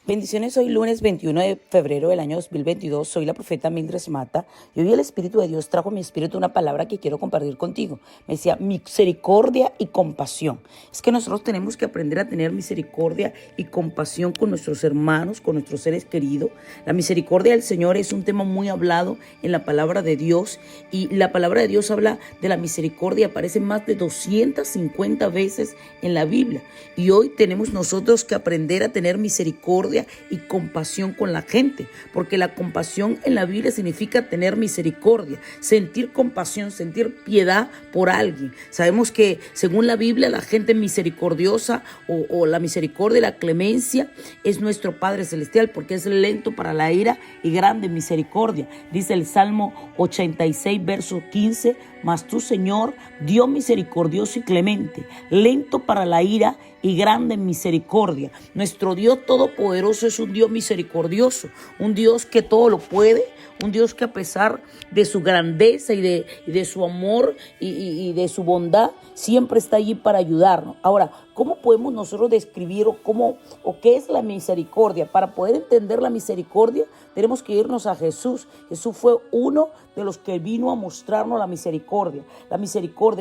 Bendiciones, hoy lunes 21 de febrero del año 2022, soy la profeta Mildred Mata y hoy el Espíritu de Dios trajo a mi espíritu una palabra que quiero compartir contigo. Me decía misericordia y compasión. Es que nosotros tenemos que aprender a tener misericordia y compasión con nuestros hermanos, con nuestros seres queridos. La misericordia del Señor es un tema muy hablado en la palabra de Dios y la palabra de Dios habla de la misericordia, aparece más de 250 veces en la Biblia y hoy tenemos nosotros que aprender a tener misericordia y compasión con la gente, porque la compasión en la Biblia significa tener misericordia, sentir compasión, sentir piedad por alguien. Sabemos que según la Biblia la gente misericordiosa o la misericordia y la clemencia es nuestro Padre Celestial, porque es lento para la ira y grande en misericordia. Dice el Salmo 86 verso 15: mas tú, Señor, Dios misericordioso y clemente, lento para la ira y grande en misericordia. Nuestro Dios todopoderoso es un Dios misericordioso, un Dios que todo lo puede, un Dios que a pesar de su grandeza y de su amor y de su bondad, siempre está allí para ayudarnos. Ahora, ¿cómo podemos nosotros describir o qué es la misericordia? Para poder entender la misericordia, tenemos que irnos a Jesús. Jesús fue uno de los que vino a mostrarnos la misericordia,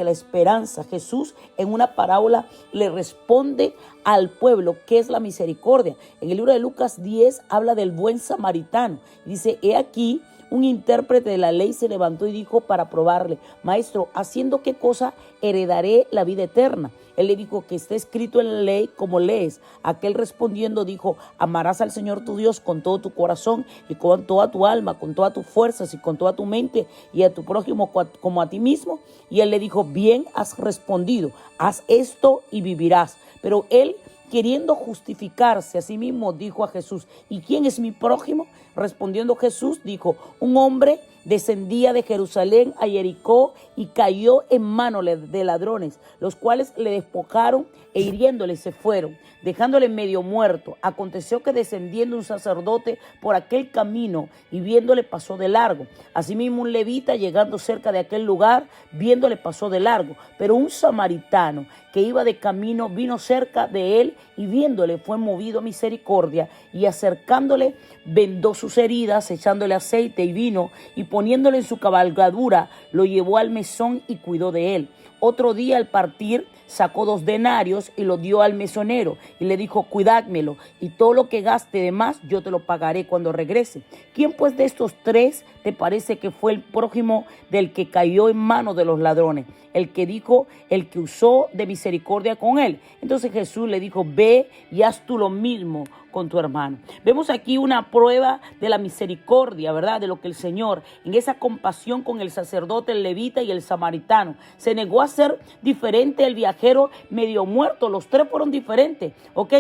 la esperanza. Jesús en una parábola le responde al pueblo qué es la misericordia. En el libro de Lucas 10 habla del buen samaritano. Dice: he aquí, un intérprete de la ley se levantó y dijo para probarle: maestro, ¿haciendo qué cosa heredaré la vida eterna? Él le dijo: que está escrito en la ley, como lees. Aquel respondiendo dijo: amarás al Señor tu Dios con todo tu corazón y con toda tu alma, con todas tus fuerzas y con toda tu mente, y a tu prójimo como a ti mismo. Y él le dijo: bien has respondido, haz esto y vivirás. Pero él, queriendo justificarse a sí mismo, dijo a Jesús: ¿y quién es mi prójimo? Respondiendo Jesús dijo: un hombre descendía de Jerusalén a Jericó y cayó en manos de ladrones, los cuales le despojaron e hiriéndole se fueron, dejándole medio muerto. Aconteció que descendiendo un sacerdote por aquel camino y viéndole pasó de largo. Asimismo un levita, llegando cerca de aquel lugar, viéndole pasó de largo. Pero un samaritano que iba de camino vino cerca de él y viéndole fue movido a misericordia y acercándole vendó sus heridas, echándole aceite y vino y poniéndole en su cabalgadura lo llevó al mesón y cuidó de él. Otro día al partir sacó 2 denarios y lo dio al mesonero y le dijo: cuidádmelo y todo lo que gaste de más yo te lo pagaré cuando regrese. ¿Quién pues de estos 3 te parece que fue el prójimo del que cayó en manos de los ladrones? El que dijo, el que usó de misericordia con él. Entonces Jesús le dijo: ve y haz tú lo mismo con tu hermano. Vemos aquí una prueba de la misericordia, ¿verdad? De lo que el Señor, en esa compasión con el sacerdote, el levita y el samaritano, se negó a ser diferente el viajero medio muerto. Los 3 fueron diferentes, ¿ok?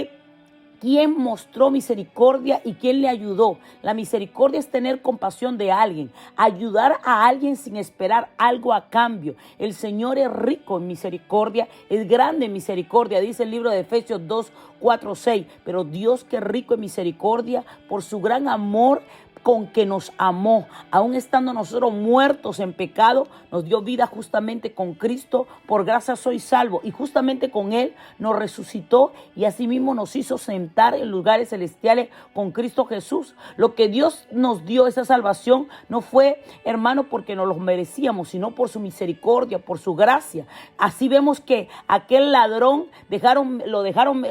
¿Quién mostró misericordia y quién le ayudó? La misericordia es tener compasión de alguien, ayudar a alguien sin esperar algo a cambio. El Señor es rico en misericordia, es grande en misericordia. Dice el libro de Efesios 2, 4, 6. Pero Dios, que es rico en misericordia, por su gran amor con que nos amó, aun estando nosotros muertos en pecado, nos dio vida justamente con Cristo. Por gracia soy salvo, y justamente con Él nos resucitó y asimismo nos hizo sentar en lugares celestiales con Cristo Jesús. Lo que Dios nos dio, esa salvación, no fue, hermano, porque nos lo merecíamos, sino por su misericordia, por su gracia. Así vemos que aquel ladrón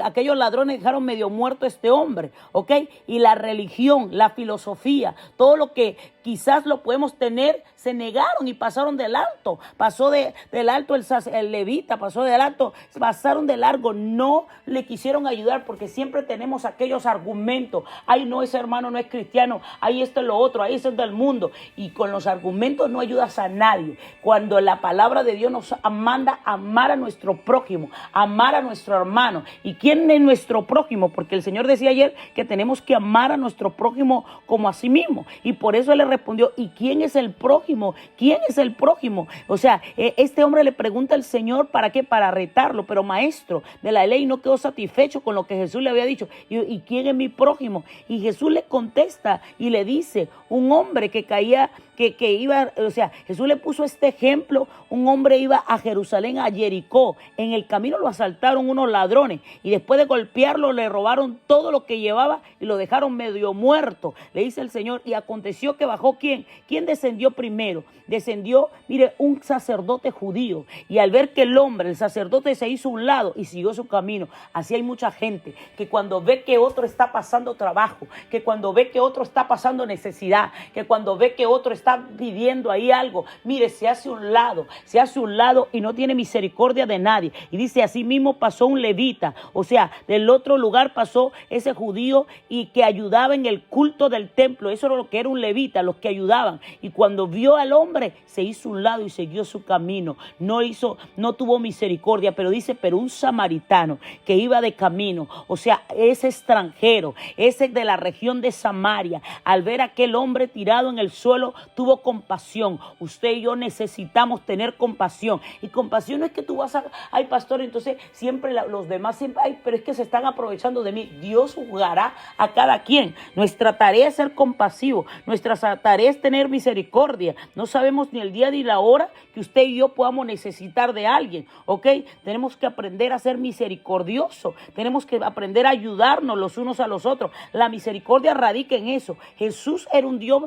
aquellos ladrones dejaron medio muerto a este hombre, ¿ok? Y la religión, la filosofía, todo lo que quizás lo podemos tener, se negaron y pasaron del alto. Pasó del alto el levita, pasó del alto, pasaron de largo, no le quisieron ayudar, porque siempre tenemos aquellos argumentos: ay, no, ese hermano no es cristiano, ahí esto es lo otro, ahí esto es del mundo. Y con los argumentos no ayudas a nadie. Cuando la palabra de Dios nos manda a amar a nuestro prójimo, amar a nuestro hermano. ¿Y quién es nuestro prójimo? Porque el Señor decía ayer que tenemos que amar a nuestro prójimo como a sí mismo. Y por eso él le respondió, ¿y quién es el prójimo? ¿Quién es el prójimo? O sea, este hombre le pregunta al Señor, ¿para qué? Para retarlo, pero maestro de la ley no quedó satisfecho con lo que Jesús le había dicho. ¿Y quién es mi prójimo? Y Jesús le contesta y le dice, un hombre que caía, que iba, o sea, Jesús le puso este ejemplo. Un hombre iba a Jerusalén, a Jericó. En el camino lo asaltaron unos ladrones y después de golpearlo le robaron todo lo que llevaba y lo dejaron medio muerto. Le dice el Señor, y aconteció que bajó ¿quién? ¿Quién descendió primero? Descendió, mire, un sacerdote judío. Y al ver que el sacerdote se hizo a un lado y siguió su camino. Así hay mucha gente que cuando ve que otro está pasando trabajo, que cuando ve que otro está pasando necesidad, que cuando ve que otro está pidiendo ahí algo, mire, se hace un lado y no tiene misericordia de nadie. Y dice, así mismo pasó un levita, o sea, del otro lugar pasó ese judío y que ayudaba en el culto del templo. Eso era lo que era un levita, los que ayudaban. Y cuando vio al hombre, se hizo un lado y siguió su camino. No tuvo misericordia, pero dice, pero un samaritano que iba de camino, o sea, ese extranjero, ese de la región de Samaria, al ver a aquel hombre tirado en el suelo, tuvo compasión. Usted y yo necesitamos tener compasión. Y compasión no es que tú vas a, ay pastor, entonces siempre los demás, siempre, ay, pero es que se están aprovechando de mí. Dios juzgará a cada quien. Nuestra tarea es ser compasivo. Nuestra tarea es tener misericordia. No sabemos ni el día ni la hora que usted y yo podamos necesitar de alguien, ¿ok? Tenemos que aprender a ser misericordioso. Tenemos que aprender a ayudarnos los unos a los otros. La misericordia radica en eso. Jesús era un Dios,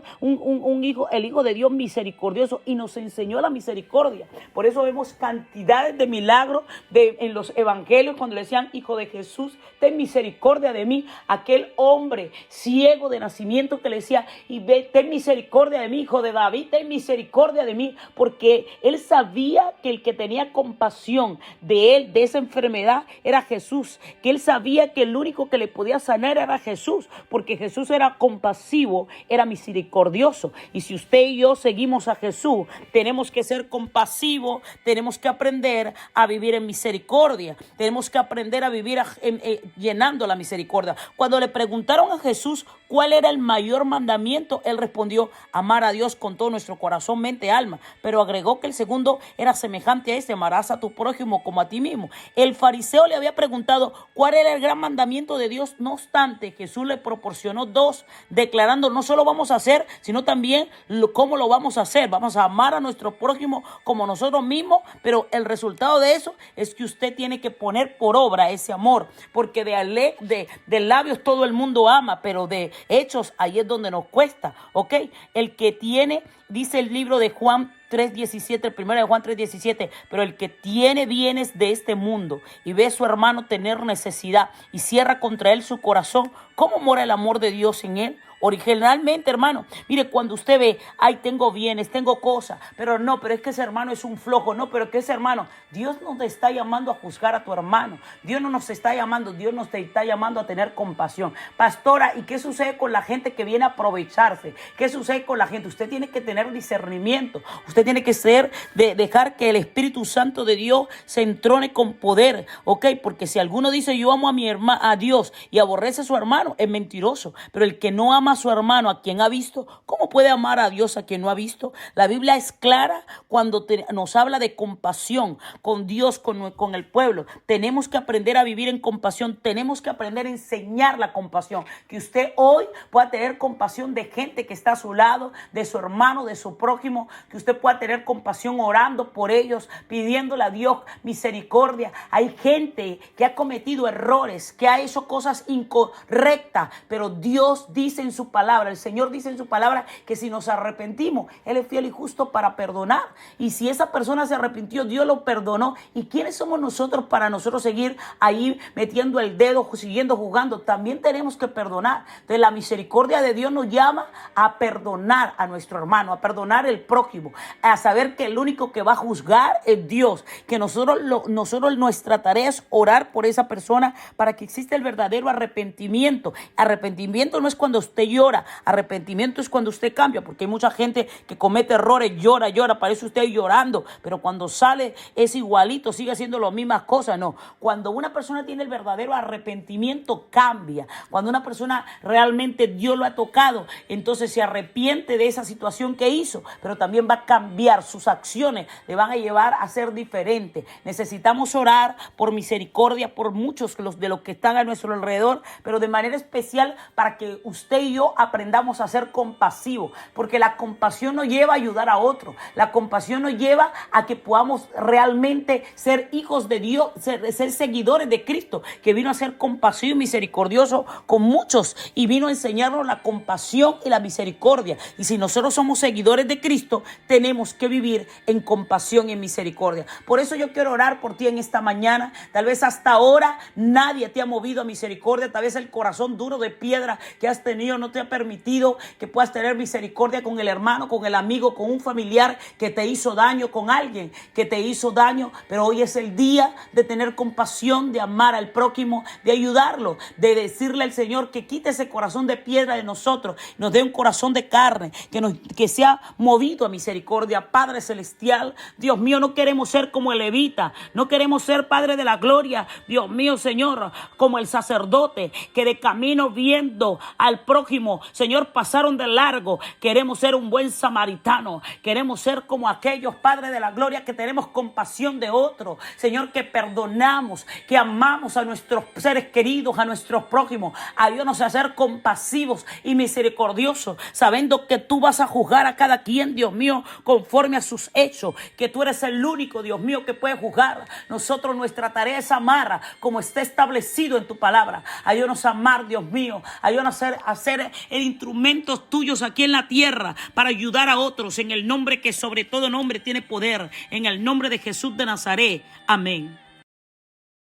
el Hijo de Dios misericordioso, y nos enseñó la misericordia. Por eso vemos cantidades de milagros en los evangelios cuando le decían, Hijo de Jesús, ten misericordia de mí. Aquel hombre ciego de nacimiento que le decía, ten misericordia de mí, Hijo de David, ten misericordia de mí, porque él sabía que el que tenía compasión de él, de esa enfermedad, era Jesús, que él sabía que el único que le podía sanar era Jesús, porque Jesús era compasivo, era misericordioso. Y si usted y yo seguimos a Jesús, tenemos que ser compasivos, tenemos que aprender a vivir en misericordia, tenemos que aprender a vivir llenando la misericordia. Cuando le preguntaron a Jesús cuál era el mayor mandamiento, él respondió, amar a Dios con todo nuestro corazón, mente, alma, pero agregó que el segundo era semejante a este, amarás a tu prójimo como a ti mismo. El fariseo le había preguntado cuál era el gran mandamiento de Dios. No obstante, Jesús le proporcionó dos, declarando, no solo vamos a hacer, sino también cómo lo vamos a hacer. Vamos a amar a nuestro prójimo como nosotros mismos, pero el resultado de eso es que usted tiene que poner por obra ese amor, porque de labios todo el mundo ama, pero de hechos ahí es donde nos cuesta, ¿ok? El que tiene, dice el libro de Juan 3:17, primero de Juan 3:17, pero el que tiene bienes de este mundo y ve a su hermano tener necesidad y cierra contra él su corazón, ¿cómo mora el amor de Dios en él? Originalmente, hermano, mire, cuando usted ve, ay, tengo bienes, tengo cosas, pero es que ese hermano es un flojo, no, pero que ese hermano, Dios no te está llamando a juzgar a tu hermano, Dios no nos está llamando, Dios nos está llamando a tener compasión. Pastora, ¿y qué sucede con la gente que viene a aprovecharse? ¿Qué sucede con la gente? Usted tiene que tener discernimiento, usted tiene que dejar que el Espíritu Santo de Dios se entrone con poder, ¿ok? Porque si alguno dice, yo amo a Dios y aborrece a su hermano, es mentiroso, pero el que no ama a su hermano, a quien ha visto, ¿cómo puede amar a Dios a quien no ha visto? La Biblia es clara cuando nos habla de compasión con Dios, con el pueblo. Tenemos que aprender a vivir en compasión, tenemos que aprender a enseñar la compasión, que usted hoy pueda tener compasión de gente que está a su lado, de su hermano, de su prójimo, que usted pueda tener compasión orando por ellos, pidiéndole a Dios misericordia. Hay gente que ha cometido errores, que ha hecho cosas incorrectas, pero Dios dice en su palabra, el Señor dice en su palabra que si nos arrepentimos, Él es fiel y justo para perdonar. Y si esa persona se arrepintió, Dios lo perdonó. ¿Y quiénes somos nosotros para nosotros seguir ahí metiendo el dedo, siguiendo juzgando? También tenemos que perdonar. Entonces la misericordia de Dios nos llama a perdonar a nuestro hermano, a perdonar el prójimo, a saber que el único que va a juzgar es Dios, que nosotros nuestra tarea es orar por esa persona para que exista el verdadero arrepentimiento. Arrepentimiento no es cuando usted llora. Arrepentimiento es cuando usted cambia, porque hay mucha gente que comete errores, llora, parece usted llorando, pero cuando sale es igualito, sigue haciendo las mismas cosas. No, cuando una persona tiene el verdadero arrepentimiento, cambia. Cuando una persona realmente Dios lo ha tocado, entonces se arrepiente de esa situación que hizo, pero también va a cambiar. Sus acciones le van a llevar a ser diferentes. Necesitamos orar por misericordia por muchos de los que están a nuestro alrededor, pero de manera especial para que usted y yo aprendamos a ser compasivos, porque la compasión nos lleva a ayudar a otros. La compasión nos lleva a que podamos realmente ser hijos de Dios, ser seguidores de Cristo, que vino a ser compasivo y misericordioso con muchos y vino a enseñarnos la compasión y la misericordia. Y si nosotros somos seguidores de Cristo, tenemos que vivir en compasión y en misericordia. Por eso yo quiero orar por ti en esta mañana. Tal vez hasta ahora nadie te ha movido a misericordia. Tal vez el corazón duro de piedra que has tenido no te ha permitido que puedas tener misericordia con el hermano, con el amigo, con un familiar que te hizo daño, con alguien que te hizo daño. Pero hoy es el día de tener compasión, de amar al prójimo, de ayudarlo, de decirle al Señor que quite ese corazón de piedra de nosotros, nos dé un corazón de carne, que sea movido a misericordia. Padre celestial, Dios mío, no queremos ser como el levita, no queremos ser Padre de la gloria, Dios mío, Señor, como el sacerdote que de camino viendo al prójimo, Señor, pasaron de largo. Queremos ser un buen samaritano, queremos ser como aquellos, Padre de la gloria, que tenemos compasión de otros, Señor, que perdonamos, que amamos a nuestros seres queridos, a nuestros prójimos. Ayúdanos a ser compasivos y misericordiosos, sabiendo que tú vas a juzgar a cada quien, Dios mío, conforme a sus hechos, que tú eres el único, Dios mío, que puede juzgar. Nosotros, nuestra tarea es amar como está establecido en tu palabra. Ayúdanos a amar, Dios mío. Ayúdanos a ser instrumentos tuyos aquí en la tierra para ayudar a otros en el nombre que sobre todo nombre tiene poder, en el nombre de Jesús de Nazaret. Amén.